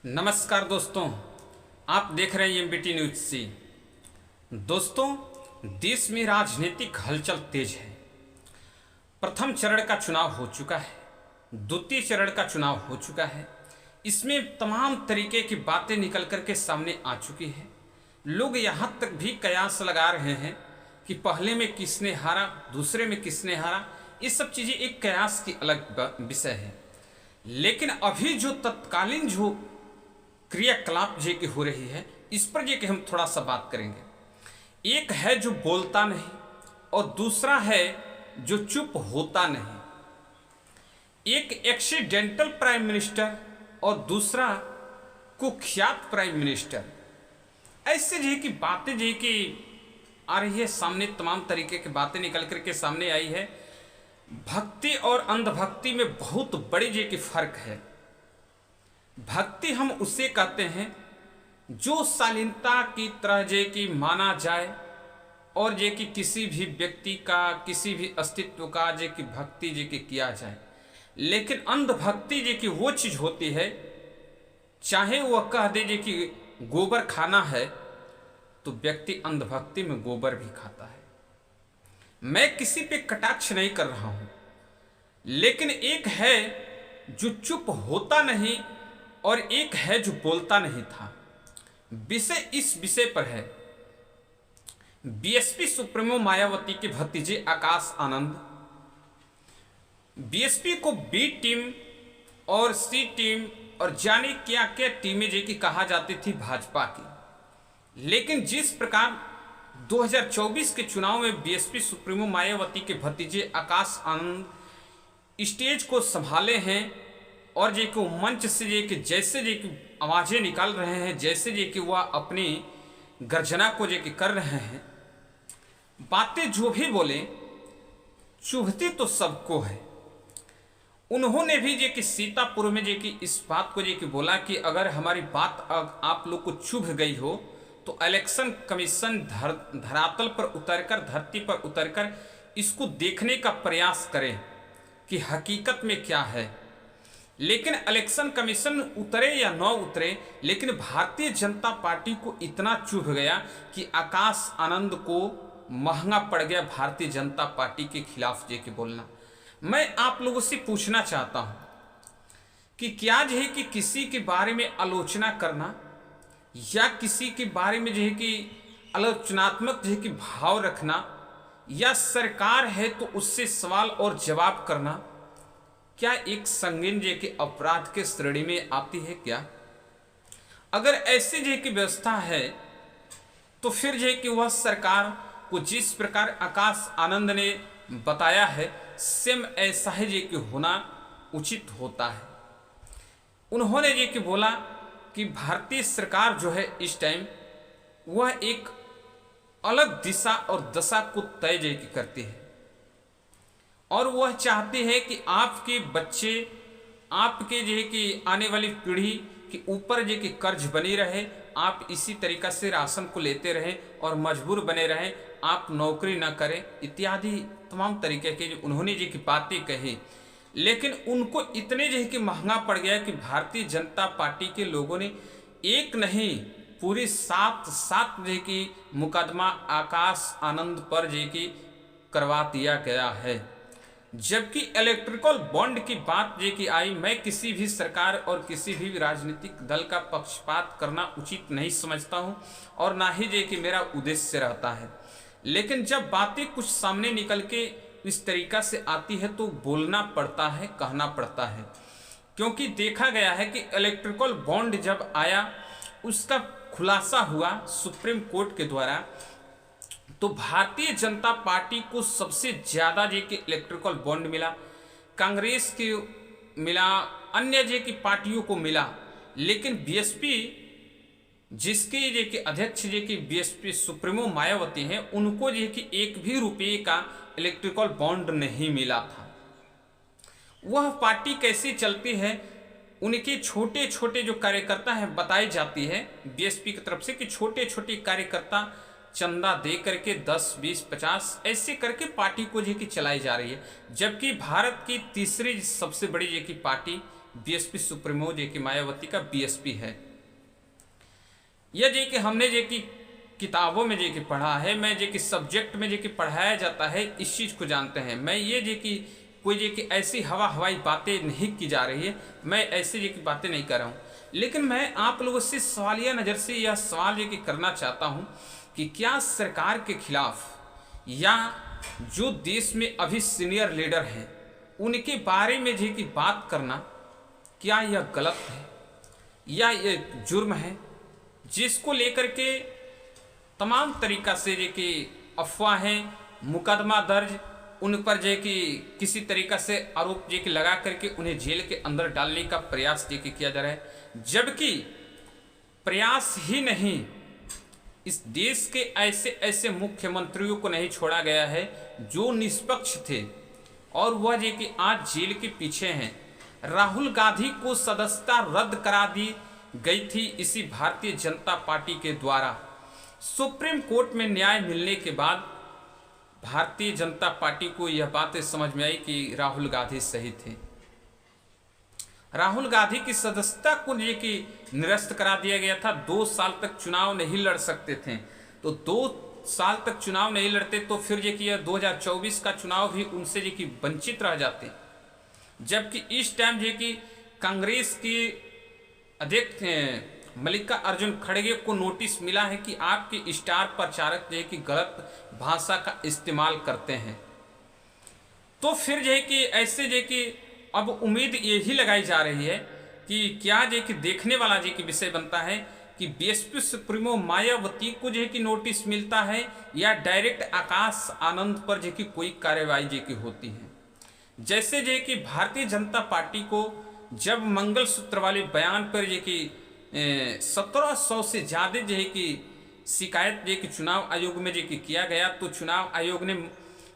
नमस्कार दोस्तों, आप देख रहे हैं एमबीटी न्यूज से। दोस्तों, देश में राजनीतिक हलचल तेज है। प्रथम चरण का चुनाव हो चुका है, द्वितीय चरण का चुनाव हो चुका है। इसमें तमाम तरीके की बातें निकल कर के सामने आ चुकी है। लोग यहाँ तक भी कयास लगा रहे हैं कि पहले में किसने हारा, दूसरे में किसने हारा। ये सब चीज़ें एक कयास की अलग विषय है। लेकिन अभी जो तत्कालीन जो क्रियाकलाप जे की हो रही है, इस पर जे कि हम थोड़ा सा बात करेंगे। एक है जो बोलता नहीं और दूसरा है जो चुप होता नहीं। एक एक्सीडेंटल प्राइम मिनिस्टर और दूसरा कुख्यात प्राइम मिनिस्टर। ऐसे जे की बातें जे की आ रही है सामने, तमाम तरीके की बातें निकल करके सामने आई है। भक्ति और अंधभक्ति में बहुत बड़ी जे की फर्क है। भक्ति हम उसे कहते हैं जो शालीनता की तरह जे की माना जाए और जे कि किसी भी व्यक्ति का, किसी भी अस्तित्व का जे की भक्ति जे की किया जाए। लेकिन अंधभक्ति जे की वो चीज होती है, चाहे वह कह दे जे कि गोबर खाना है तो व्यक्ति अंधभक्ति में गोबर भी खाता है। मैं किसी पे कटाक्ष नहीं कर रहा हूं, लेकिन एक है जो चुप होता नहीं और एक है जो बोलता नहीं था। विषय इस विषय पर है बीएसपी सुप्रीमो मायावती के भतीजे आकाश आनंद। बीएसपी को बी टीम और सी टीम और जाने क्या क्या टीमें जे की कहा जाती थी भाजपा की। लेकिन जिस प्रकार 2024 के चुनाव में बीएसपी सुप्रीमो मायावती के भतीजे आकाश आनंद स्टेज को संभाले हैं और जे कि मंच से जे कि जैसे जे कि आवाजें निकाल रहे हैं, जैसे जे कि वह अपनी गर्जना को जे कि कर रहे हैं, बातें जो भी बोले चुभती तो सबको है। उन्होंने भी जे कि सीतापुर में जे कि इस बात को जे कि बोला कि अगर हमारी बात आप लोग को चुभ गई हो तो इलेक्शन कमीशन धरातल पर उतरकर, धरती पर उतरकर इसको देखने का प्रयास करें कि हकीकत में क्या है। लेकिन इलेक्शन कमीशन उतरे या न उतरे, लेकिन भारतीय जनता पार्टी को इतना चुभ गया कि आकाश आनंद को महंगा पड़ गया भारतीय जनता पार्टी के खिलाफ जे के बोलना। मैं आप लोगों से पूछना चाहता हूं कि क्या जो है कि किसी के बारे में आलोचना करना या किसी के बारे में जो है कि आलोचनात्मक जो है कि भाव रखना या सरकार है तो उससे सवाल और जवाब करना, क्या एक संगीन जे के अपराध के श्रेणी में आती है क्या? अगर ऐसे जे की व्यवस्था है तो फिर जे कि वह सरकार को जिस प्रकार आकाश आनंद ने बताया है सेम ऐसा ही जे कि होना उचित होता है। उन्होंने जे कि बोला कि भारतीय सरकार जो है इस टाइम वह एक अलग दिशा और दशा को तय जे कि करती है और वह चाहती है कि आपके बच्चे, आपके जो है कि आने वाली पीढ़ी के ऊपर जो कि कर्ज बनी रहे, आप इसी तरीका से राशन को लेते रहें और मजबूर बने रहें, आप नौकरी ना करें, इत्यादि तमाम तरीके के जो उन्होंने जो कि बातें कही। लेकिन उनको इतने जो है कि महंगा पड़ गया कि भारतीय जनता पार्टी के लोगों ने एक नहीं पूरी सात जो है कि मुकदमा आकाश आनंद पर जो कि करवा दिया गया है। जबकि इलेक्ट्रिकल बॉन्ड की बात जे की आई, मैं किसी भी सरकार और किसी भी राजनीतिक दल का पक्षपात करना उचित नहीं समझता हूं और ना ही जे कि मेरा उद्देश्य रहता है। लेकिन जब बातें कुछ सामने निकल के इस तरीका से आती है तो बोलना पड़ता है, कहना पड़ता है। क्योंकि देखा गया है कि इलेक्ट्रिकल बॉन्ड जब आया उसका खुलासा हुआ सुप्रीम कोर्ट के द्वारा, तो भारतीय जनता पार्टी को सबसे ज्यादा जे कि इलेक्ट्रिकल बॉन्ड मिला, कांग्रेस के मिला, अन्य जे की पार्टियों को मिला। लेकिन बीएसपी जिसके जे कि अध्यक्ष जे कि बीएसपी सुप्रीमो मायावती हैं, उनको जे कि एक भी रुपये का इलेक्ट्रिकल बॉन्ड नहीं मिला था। वह पार्टी कैसी चलती है, उनके छोटे छोटे जो कार्यकर्ता हैं, बताई जाती है बीएसपी की तरफ से कि छोटे छोटे कार्यकर्ता चंदा दे करके 10, 20, 50 ऐसे करके पार्टी को जो कि चलाई जा रही है। जबकि भारत की तीसरी सबसे बड़ी जो कि पार्टी बीएसपी सुप्रीमो जे कि मायावती का बीएसपी है। यह जे कि हमने जे कि किताबों में जे कि पढ़ा है, मैं जे कि सब्जेक्ट में जे कि पढ़ाया जाता है, इस चीज़ को जानते हैं। मैं ये जे कि कोई जे कि ऐसी हवाई बातें नहीं की जा रही है, मैं ऐसी जे कि बातें नहीं कर रहा हूँ। लेकिन मैं आप लोगों से सवालिया नज़र से यह सवाल ये कि करना चाहता हूँ कि क्या सरकार के खिलाफ या जो देश में अभी सीनियर लीडर हैं उनके बारे में जे कि बात करना, क्या यह गलत है या यह जुर्म है, जिसको लेकर के तमाम तरीका से जे कि अफवाहें, मुकदमा दर्ज उन पर जे कि किसी तरीका से आरोप जे कि लगा करके उन्हें जेल के अंदर डालने का प्रयास जे कि किया जा रहा है। जबकि प्रयास ही नहीं, इस देश के ऐसे ऐसे मुख्यमंत्रियों को नहीं छोड़ा गया है जो निष्पक्ष थे और वह जे कि आज जेल के पीछे हैं। राहुल गांधी को सदस्यता रद्द करा दी गई थी इसी भारतीय जनता पार्टी के द्वारा। सुप्रीम कोर्ट में न्याय मिलने के बाद भारतीय जनता पार्टी को यह बातें समझ में आई कि राहुल गांधी सही थे। राहुल गांधी की सदस्यता को ये कि निरस्त करा दिया गया था। 2 साल तक चुनाव नहीं लड़ सकते थे, तो 2 साल तक चुनाव नहीं लड़ते तो फिर ये कि 2024 का चुनाव भी उनसे ये कि वंचित रह जाते। जबकि इस टाइम ये कि कांग्रेस की अध्यक्ष मल्लिकार्जुन खड़गे को नोटिस मिला है कि आपके स्टार प्रचारक जो है कि गलत भाषा का इस्तेमाल करते हैं। तो फिर जो है कि ऐसे जो कि अब उम्मीद यही लगाई जा रही है कि क्या जो कि देखने वाला जो कि विषय बनता है कि बीएसपी सुप्रीमो मायावती को जो है कि नोटिस मिलता है या डायरेक्ट आकाश आनंद पर जो कि कोई कार्रवाई जो कि होती है। जैसे जो कि भारतीय जनता पार्टी को जब मंगलसूत्र वाले बयान पर जो कि 1700 से ज़्यादा जो है कि शिकायत जो कि चुनाव आयोग में जो कि किया गया, तो चुनाव आयोग ने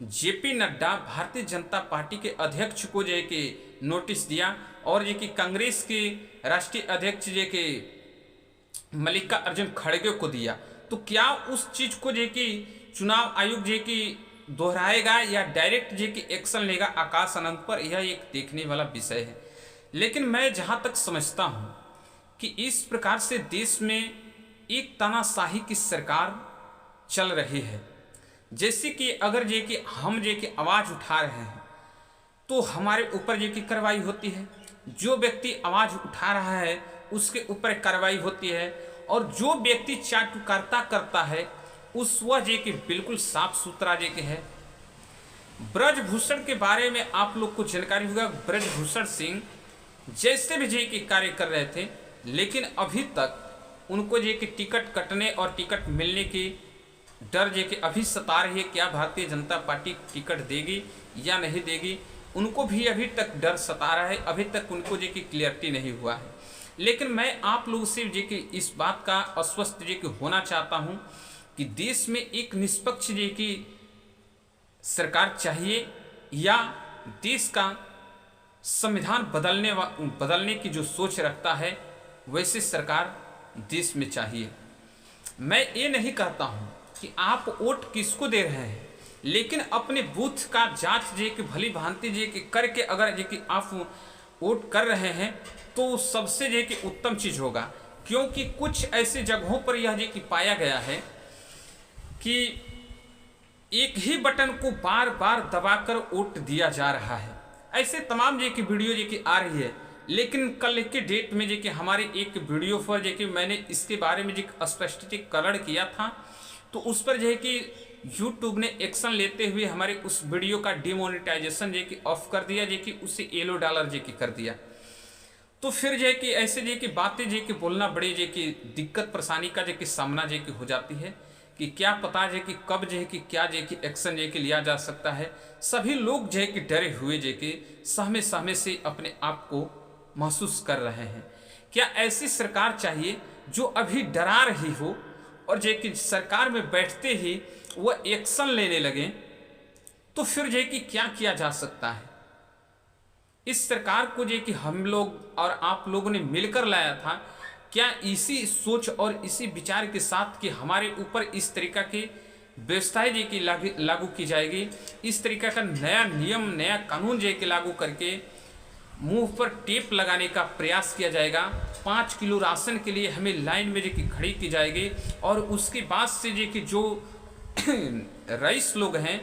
जेपी नड्डा भारतीय जनता पार्टी के अध्यक्ष को जो है कि नोटिस दिया और जो कि कांग्रेस के राष्ट्रीय अध्यक्ष जो कि मल्लिकार्जुन खड़गे को दिया। तो क्या उस चीज़ को जो कि चुनाव आयोग जो कि दोहराएगा या डायरेक्ट जो कि एक्शन लेगा आकाश आनंद पर, यह एक देखने वाला विषय है। लेकिन मैं जहाँ तक समझता हूँ कि इस प्रकार से देश में एक तानाशाही की सरकार चल रही है। जैसे कि अगर जे कि हम जे कि आवाज़ उठा रहे हैं तो हमारे ऊपर जे कि कार्रवाई होती है, जो व्यक्ति आवाज़ उठा रहा है उसके ऊपर कार्रवाई होती है, और जो व्यक्ति चाटुकारिता करता है उस वह जे कि बिल्कुल साफ सुथरा जे कि है। ब्रजभूषण के बारे में आप लोग को जानकारी होगा। ब्रजभूषण सिंह जैसे भी जे कि कार्य कर रहे थे, लेकिन अभी तक उनको जे कि टिकट कटने और टिकट मिलने की डर जे कि अभी सता रही है। क्या भारतीय जनता पार्टी टिकट देगी या नहीं देगी, उनको भी अभी तक डर सता रहा है। अभी तक उनको जे कि क्लियरिटी नहीं हुआ है। लेकिन मैं आप लोगों से जे कि इस बात का आश्वस्त जे कि होना चाहता हूं कि देश में एक निष्पक्ष जे कि सरकार चाहिए, या देश का संविधान बदलने की जो सोच रखता है वैसे सरकार देश में चाहिए। मैं ये नहीं कहता हूं कि आप वोट किसको दे रहे हैं, लेकिन अपने बूथ का जांच जे कि भली भांति जे कि करके अगर जे कि आप वोट कर रहे हैं तो सबसे जे कि उत्तम चीज़ होगा। क्योंकि कुछ ऐसे जगहों पर यह जे कि पाया गया है कि एक ही बटन को बार बार दबाकर वोट दिया जा रहा है। ऐसे तमाम जे कि वीडियो जे कि आ रही है। लेकिन कल के डेट में जे कि हमारे एक वीडियो पर जे कि मैंने इसके बारे में जे स्पष्टीकरण किया था, तो उस पर जो है कि यूट्यूब ने एक्शन लेते हुए हमारे उस वीडियो का डिमोनेटाइजेशन जे कि ऑफ कर दिया, जे कि उसे $1 जे कि कर दिया। तो फिर जो है कि ऐसे जे कि बातें जे कि बोलना बड़े जे कि दिक्कत परेशानी का जे कि सामना जे कि हो जाती है कि क्या पता जे कि कब जे कि क्या जे कि एक्शन जे कि लिया जा सकता है। सभी लोग जे कि डरे हुए जे कि सहमे सहमे से अपने आप को महसूस कर रहे हैं। क्या ऐसी सरकार चाहिए जो अभी डरा रही हो और जे कि सरकार में बैठते ही वह एक्शन लेने लगे, तो फिर जे कि क्या किया जा सकता है। इस सरकार को जे कि हम लोग और आप लोगों ने मिलकर लाया था, क्या इसी सोच और इसी विचार के साथ कि हमारे ऊपर इस तरीका की व्यवस्थाएं जे कि लागू की जाएगी, इस तरीका का नया नियम नया कानून जे कि लागू करके मुंह पर टेप लगाने का प्रयास किया जाएगा। 5 किलो राशन के लिए हमें लाइन में जो कि खड़ी की जाएगी और उसके बाद से जो कि जो रईस लोग हैं,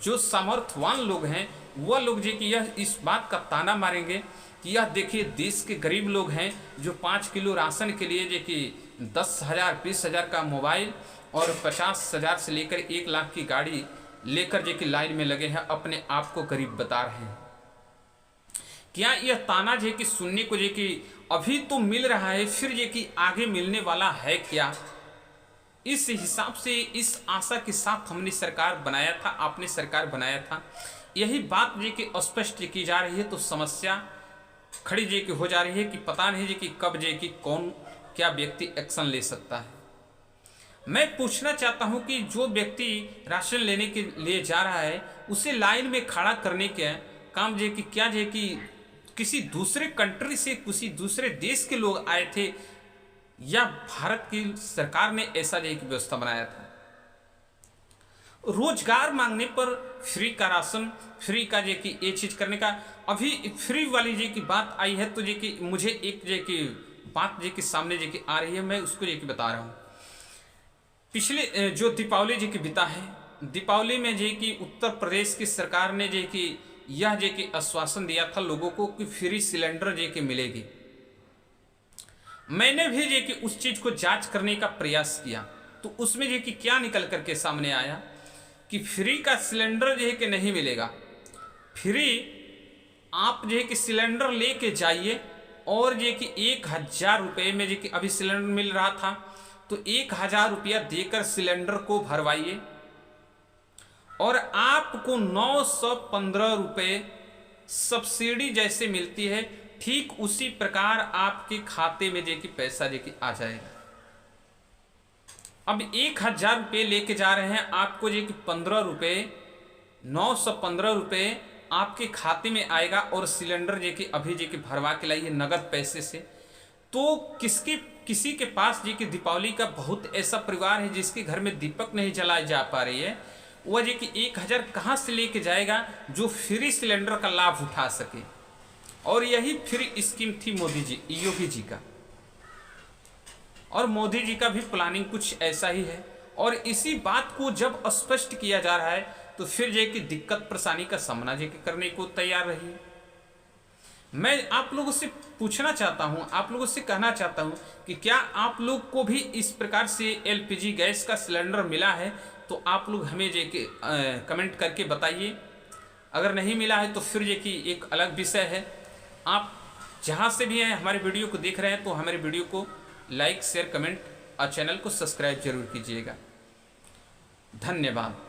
जो सामर्थ्यवान लोग हैं, वह लोग जो कि यह इस बात का ताना मारेंगे कि यह देखिए देश के गरीब लोग हैं जो 5 किलो राशन के लिए जो कि 10,000 20,000 का मोबाइल और 50,000 से लेकर 1 लाख की गाड़ी लेकर जो कि लाइन में लगे हैं, अपने आप को गरीब बता रहे हैं। क्या यह ताना जो कि सुनने को जो कि अभी तो मिल रहा है, फिर जो कि आगे मिलने वाला है क्या? इस हिसाब से इस आशा के साथ हमने सरकार बनाया था, आपने सरकार बनाया था। यही बात जो कि स्पष्ट की जा रही है, तो समस्या खड़ी जो कि हो जा रही है कि पता नहीं जो कि कब जो कि कौन क्या व्यक्ति एक्शन ले सकता है। मैं पूछना चाहता हूं कि जो व्यक्ति राशन लेने के लिए जा रहा है उसे लाइन में खड़ा करने के काम जो कि क्या जो कि किसी दूसरे कंट्री से, किसी दूसरे देश के लोग आए थे या भारत की सरकार ने ऐसा जो कि व्यवस्था बनाया था? रोजगार मांगने पर फ्री का राशन, फ्री का जो कि ये चीज करने का, अभी फ्री वाली जो की बात आई है तो जो कि मुझे एक जो कि बात जो कि सामने जो कि आ रही है, मैं उसको जो कि बता रहा हूँ। पिछले जो दीपावली जो कि बीता है, दीपावली में जो कि उत्तर प्रदेश की सरकार ने जो कि यह जो कि आश्वासन दिया था लोगों को कि फ्री सिलेंडर जो कि मिलेगी। मैंने भी जो कि उस चीज को जांच करने का प्रयास किया, तो उसमें जो कि क्या निकल करके सामने आया कि फ्री का सिलेंडर जो है कि नहीं मिलेगा। फ्री आप जो है कि सिलेंडर लेके जाइए और जो कि 1,000 रुपये में जो कि अभी सिलेंडर मिल रहा था, तो 1,000 रुपया देकर सिलेंडर को भरवाइए और आपको 915 रुपये सब्सिडी जैसे मिलती है, ठीक उसी प्रकार आपके खाते में जो कि पैसा जो कि आ जाएगा। अब 1,000 रुपये लेके जा रहे हैं, आपको जो कि 15 रुपये 915 रुपये आपके खाते में आएगा और सिलेंडर जो कि अभी जो कि भरवा के लाइए नगद पैसे से। तो किसी के पास जो कि दीपावली का बहुत ऐसा परिवार है जिसके घर में दीपक नहीं जलाई जा पा रही है, वह जो कि 1,000 कहाँ से लेके जाएगा जो फ्री सिलेंडर का लाभ उठा सके? और यही फ्री स्कीम थी मोदी जी, योगी जी का, और मोदी जी का भी प्लानिंग कुछ ऐसा ही है। और इसी बात को जब स्पष्ट किया जा रहा है तो फिर जो कि दिक्कत परेशानी का सामना जो कि करने को तैयार रही। मैं आप लोगों से पूछना चाहता हूं, आप लोगों से कहना चाहता हूं कि क्या आप लोग को भी इस प्रकार से एलपीजी गैस का सिलेंडर मिला है? तो आप लोग हमें जो कि कमेंट करके बताइए। अगर नहीं मिला है तो फिर जो कि एक अलग विषय है। आप जहां से भी हैं हमारे वीडियो को देख रहे हैं तो हमारे वीडियो को लाइक, शेयर, कमेंट और चैनल को सब्सक्राइब जरूर कीजिएगा। धन्यवाद।